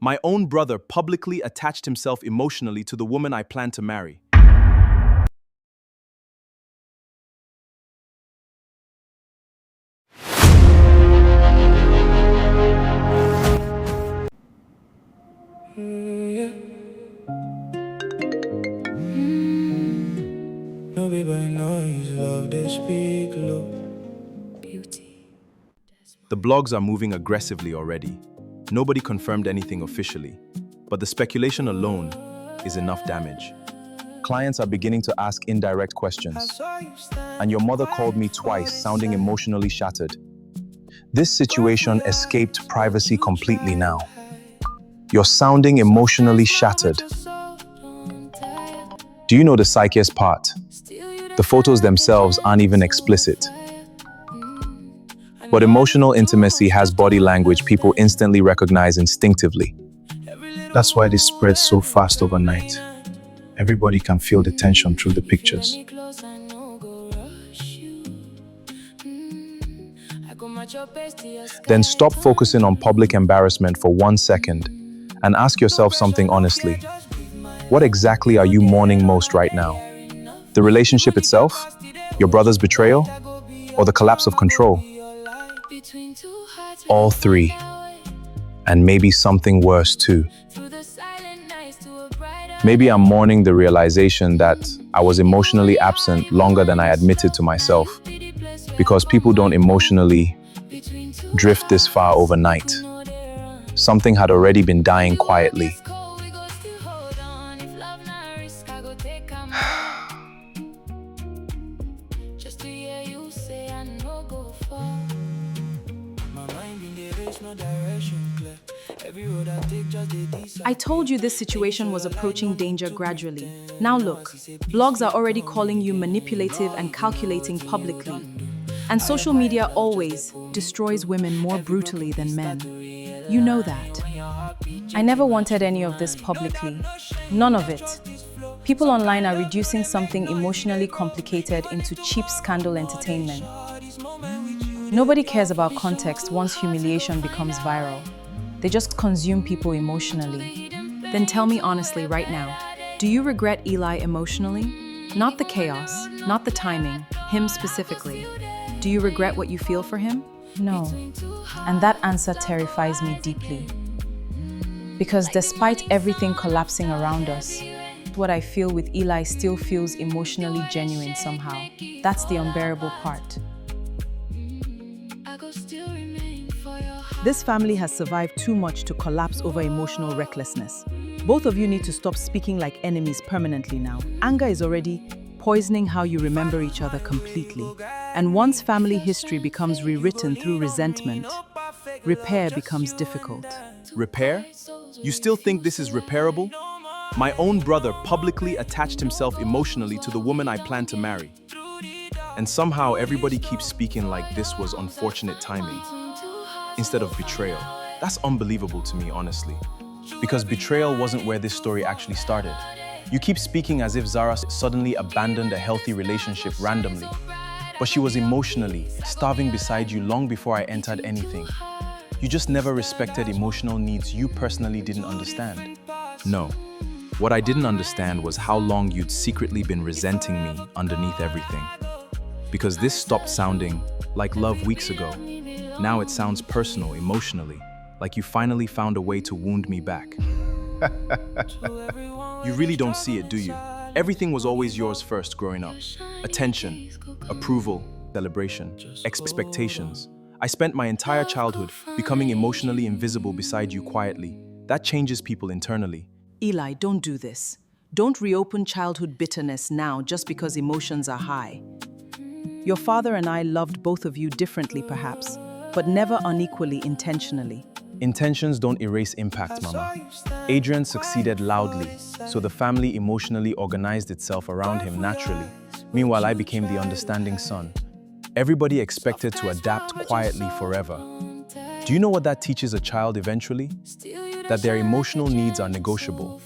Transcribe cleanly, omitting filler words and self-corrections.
My own brother publicly attached himself emotionally to the woman I plan to marry. No be by noise, love they speak low. The blogs are moving aggressively already. Nobody confirmed anything officially, but the speculation alone is enough damage. Clients are beginning to ask indirect questions. And your mother called me twice, sounding emotionally shattered. This situation escaped privacy completely now. You're sounding emotionally shattered. Do you know the psychiest part? The photos themselves aren't even explicit. But emotional intimacy has body language people instantly recognize instinctively. That's why this spreads so fast overnight. Everybody can feel the tension through the pictures. Then stop focusing on public embarrassment for 1 second and ask yourself something honestly. What exactly are you mourning most right now? The relationship itself? Your brother's betrayal? Or the collapse of control? All three. And maybe something worse too. Maybe I'm mourning the realization that I was emotionally absent longer than I admitted to myself. Because people don't emotionally drift this far overnight. Something had already been dying quietly. I told you this situation was approaching danger gradually. Now look, blogs are already calling you manipulative and calculating publicly. And social media always destroys women more brutally than men. You know that. I never wanted any of this publicly. None of it. People online are reducing something emotionally complicated into cheap scandal entertainment. Nobody cares about context once humiliation becomes viral. They just consume people emotionally. Then tell me honestly right now, do you regret Eli emotionally? Not the chaos, not the timing, him specifically. Do you regret what you feel for him? No. And that answer terrifies me deeply. Because despite everything collapsing around us, what I feel with Eli still feels emotionally genuine somehow. That's the unbearable part. This family has survived too much to collapse over emotional recklessness. Both of you need to stop speaking like enemies permanently now. Anger is already poisoning how you remember each other completely. And once family history becomes rewritten through resentment, repair becomes difficult. Repair? You still think this is repairable? My own brother publicly attached himself emotionally to the woman I plan to marry. And somehow everybody keeps speaking like this was unfortunate timing, instead of betrayal. That's unbelievable to me, honestly. Because betrayal wasn't where this story actually started. You keep speaking as if Zara suddenly abandoned a healthy relationship randomly. But she was emotionally starving beside you long before I entered anything. You just never respected emotional needs you personally didn't understand. No. What I didn't understand was how long you'd secretly been resenting me underneath everything. Because this stopped sounding like love weeks ago. Now it sounds personal, emotionally, like you finally found a way to wound me back. You really don't see it, do you? Everything was always yours first growing up. Attention, approval, celebration, expectations. I spent my entire childhood becoming emotionally invisible beside you quietly. That changes people internally. Eli, don't do this. Don't reopen childhood bitterness now just because emotions are high. Your father and I loved both of you differently perhaps, but never unequally intentionally. Intentions don't erase impact, Mama. Adrian succeeded loudly, so the family emotionally organized itself around him naturally. Meanwhile, I became the understanding son. Everybody expected to adapt quietly forever. Do you know what that teaches a child eventually? That their emotional needs are negotiable.